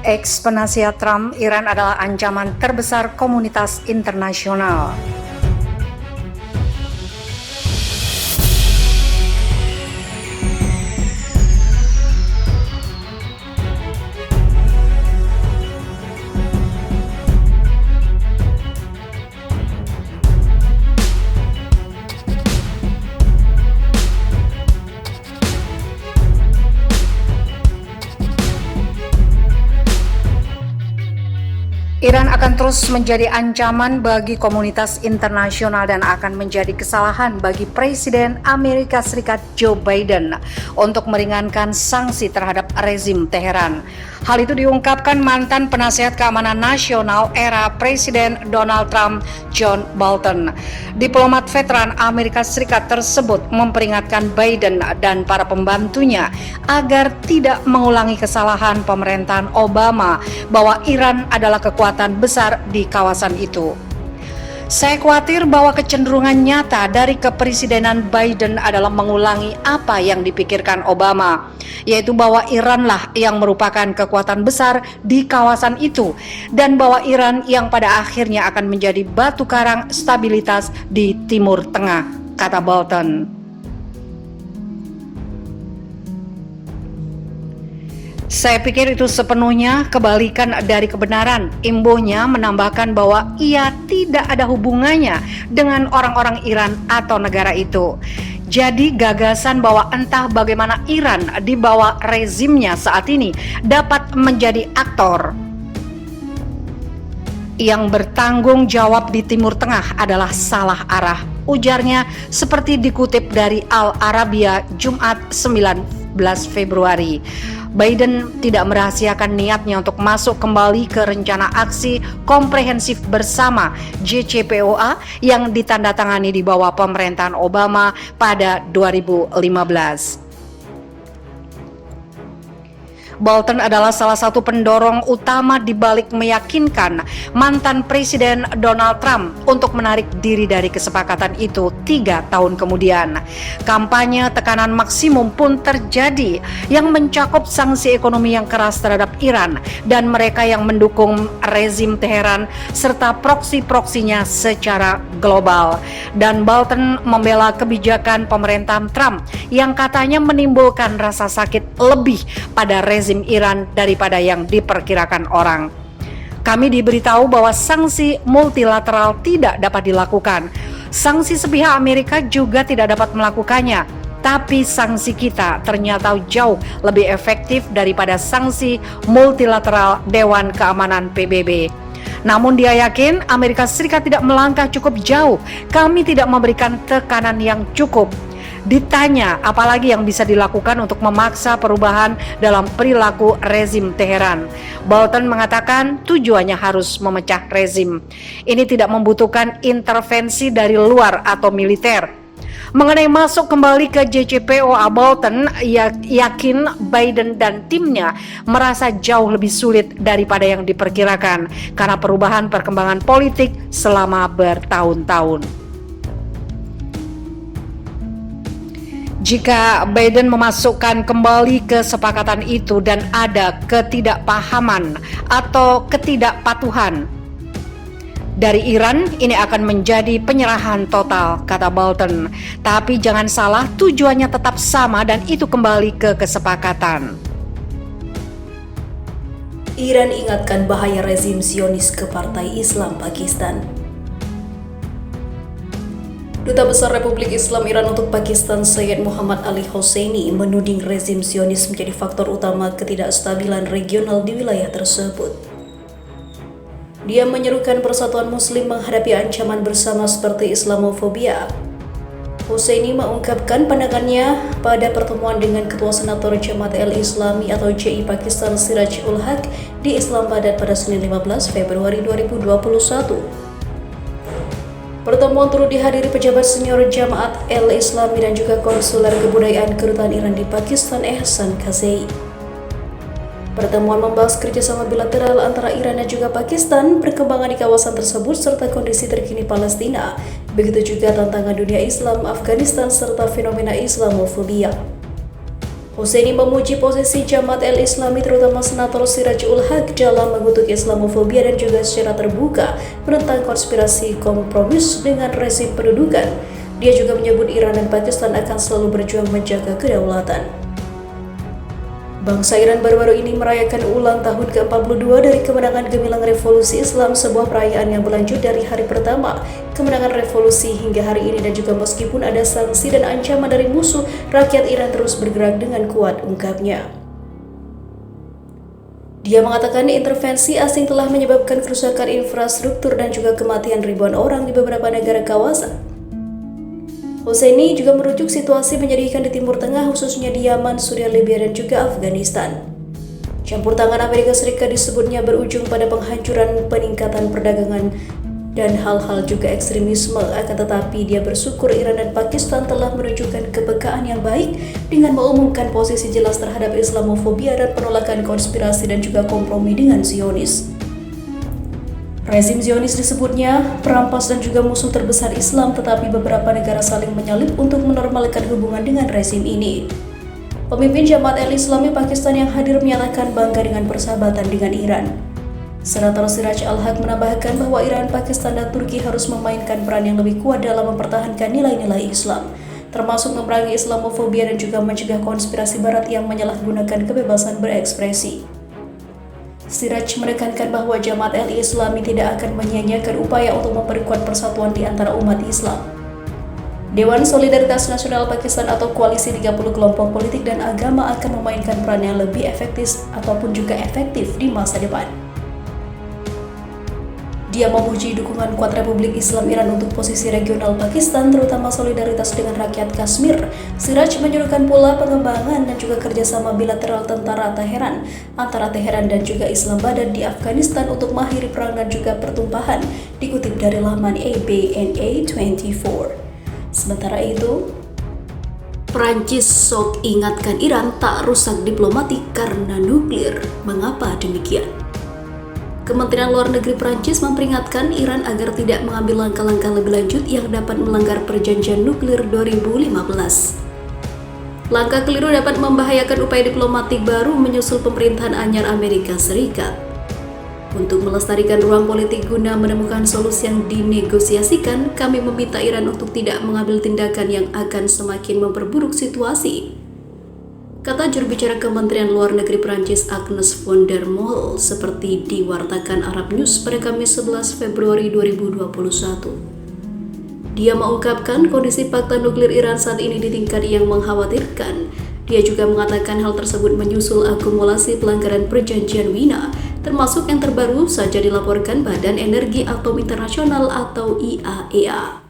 Ex-penasihat Trump, Iran adalah ancaman terbesar komunitas internasional. Iran akan terus menjadi ancaman bagi komunitas internasional dan akan menjadi kesalahan bagi Presiden Amerika Serikat Joe Biden untuk meringankan sanksi terhadap rezim Teheran. Hal itu diungkapkan mantan penasihat keamanan nasional era Presiden Donald Trump, John Bolton. Diplomat veteran Amerika Serikat tersebut memperingatkan Biden dan para pembantunya agar tidak mengulangi kesalahan pemerintahan Obama bahwa Iran adalah kekuatan besar di kawasan itu. Saya khawatir bahwa kecenderungan nyata dari kepresidenan Biden adalah mengulangi apa yang dipikirkan Obama, yaitu bahwa Iranlah yang merupakan kekuatan besar di kawasan itu dan bahwa Iran yang pada akhirnya akan menjadi batu karang stabilitas di Timur Tengah, kata Bolton. Saya pikir itu sepenuhnya kebalikan dari kebenaran. Imbuhnya menambahkan bahwa ia tidak ada hubungannya dengan orang-orang Iran atau negara itu. Jadi gagasan bahwa entah bagaimana Iran di bawah rezimnya saat ini dapat menjadi aktor yang bertanggung jawab di Timur Tengah adalah salah arah, ujarnya seperti dikutip dari Al Arabiya Jumat 19 Februari. Biden tidak merahasiakan niatnya untuk masuk kembali ke rencana aksi komprehensif bersama JCPOA yang ditandatangani di bawah pemerintahan Obama pada 2015. Bolton adalah salah satu pendorong utama di balik meyakinkan mantan Presiden Donald Trump untuk menarik diri dari kesepakatan itu 3 tahun kemudian. Kampanye tekanan maksimum pun terjadi yang mencakup sanksi ekonomi yang keras terhadap Iran dan mereka yang mendukung rezim Teheran serta proksi-proksinya secara global. Dan Bolton membela kebijakan pemerintahan Trump yang katanya menimbulkan rasa sakit lebih pada rezim Iran daripada yang diperkirakan orang. Kami diberitahu bahwa sanksi multilateral tidak dapat dilakukan. Sanksi sepihak Amerika juga tidak dapat melakukannya. Tapi sanksi kita ternyata jauh lebih efektif daripada sanksi multilateral Dewan Keamanan PBB. Namun dia yakin Amerika Serikat tidak melangkah cukup jauh. Kami tidak memberikan tekanan yang cukup. Ditanya apalagi yang bisa dilakukan untuk memaksa perubahan dalam perilaku rezim Teheran, Bolton mengatakan tujuannya harus memecah rezim. Ini tidak membutuhkan intervensi dari luar atau militer. Mengenai masuk kembali ke JCPOA, Bolton yakin Biden dan timnya merasa jauh lebih sulit daripada yang diperkirakan karena perubahan perkembangan politik selama bertahun-tahun. Jika Biden memasukkan kembali kesepakatan itu dan ada ketidakpahaman atau ketidakpatuhan dari Iran, ini akan menjadi penyerahan total, kata Bolton. Tapi jangan salah, tujuannya tetap sama dan itu kembali ke kesepakatan. Iran ingatkan bahaya rezim Zionis ke Partai Islam Pakistan. Duta Besar Republik Islam Iran untuk Pakistan Syed Muhammad Ali Hosseini menuding rezim Zionis menjadi faktor utama ketidakstabilan regional di wilayah tersebut. Dia menyerukan persatuan Muslim menghadapi ancaman bersama seperti Islamofobia. Hosseini mengungkapkan pandangannya pada pertemuan dengan Ketua Senator Jamaat Al-Islami atau JI Pakistan Siraj ul Haq di Islamabad pada Senin 15 Februari 2021. Pertemuan turut dihadiri pejabat senior Jamaat Al-Islami dan juga konsuler kebudayaan kedutaan Iran di Pakistan Ehsan Kazei. Pertemuan membahas kerjasama bilateral antara Iran dan juga Pakistan, perkembangan di kawasan tersebut serta kondisi terkini Palestina, begitu juga tantangan dunia Islam, Afghanistan serta fenomena Islamofobia. Hosseini memuji posisi Jamaat Al-Islami terutama Senator Siraj ul-Haq dalam mengutuk Islamofobia dan juga secara terbuka menentang konspirasi kompromis dengan rezim pendudukan. Dia juga menyebut Iran dan Pakistan akan selalu berjuang menjaga kedaulatan. Bangsa Iran baru-baru ini merayakan ulang tahun ke-42 dari kemenangan gemilang revolusi Islam, sebuah perayaan yang berlanjut dari hari pertama kemenangan revolusi hingga hari ini, dan juga meskipun ada sanksi dan ancaman dari musuh, rakyat Iran terus bergerak dengan kuat, ungkapnya. Dia mengatakan intervensi asing telah menyebabkan kerusakan infrastruktur dan juga kematian ribuan orang di beberapa negara kawasan. Hosseini juga merujuk situasi menyedihkan di Timur Tengah, khususnya di Yaman, Suriah, Libya, dan juga Afghanistan. Campur tangan Amerika Serikat disebutnya berujung pada penghancuran, peningkatan perdagangan, dan hal-hal juga ekstremisme. Akan tetapi dia bersyukur Iran dan Pakistan telah menunjukkan kepekaan yang baik dengan mengumumkan posisi jelas terhadap Islamofobia dan penolakan konspirasi dan juga kompromi dengan Zionis. Rezim Zionis disebutnya perampas dan juga musuh terbesar Islam, tetapi beberapa negara saling menyalip untuk menormalkan hubungan dengan rezim ini. Pemimpin Jamaat Al-Islami Pakistan yang hadir menyatakan bangga dengan persahabatan dengan Iran. Senator Siraj ul-Haq menambahkan bahwa Iran, Pakistan, dan Turki harus memainkan peran yang lebih kuat dalam mempertahankan nilai-nilai Islam, termasuk memerangi Islamofobia dan juga mencegah konspirasi Barat yang menyalahgunakan kebebasan berekspresi. Siraj menekankan bahwa Jamaat Al-Islami tidak akan menyia-nyiakan upaya untuk memperkuat persatuan di antara umat Islam. Dewan Solidaritas Nasional Pakistan atau koalisi 30 kelompok politik dan agama akan memainkan peran yang lebih efektif di masa depan. Dia memuji dukungan kuat Republik Islam Iran untuk posisi regional Pakistan, terutama solidaritas dengan rakyat Kashmir. Siraj menyuruhkan pula pengembangan dan juga kerjasama bilateral antara Teheran dan juga Islamabad di Afghanistan untuk mengakhiri perang dan juga pertumpahan, dikutip dari laman ABNA24. Sementara itu, Prancis sok ingatkan Iran tak rusak diplomatik karena nuklir. Mengapa demikian? Kementerian Luar Negeri Prancis memperingatkan Iran agar tidak mengambil langkah-langkah lebih lanjut yang dapat melanggar perjanjian nuklir 2015. Langkah keliru dapat membahayakan upaya diplomatik baru menyusul pemerintahan anyar Amerika Serikat. Untuk melestarikan ruang politik guna menemukan solusi yang dinegosiasikan, kami meminta Iran untuk tidak mengambil tindakan yang akan semakin memperburuk situasi, kata juru bicara Kementerian Luar Negeri Prancis Agnes von der Moel seperti diwartakan Arab News pada Kamis 11 Februari 2021. Dia mengungkapkan kondisi fakta nuklir Iran saat ini di tingkat yang mengkhawatirkan. Dia juga mengatakan hal tersebut menyusul akumulasi pelanggaran perjanjian Wina, termasuk yang terbaru saja dilaporkan Badan Energi Atom Internasional atau IAEA.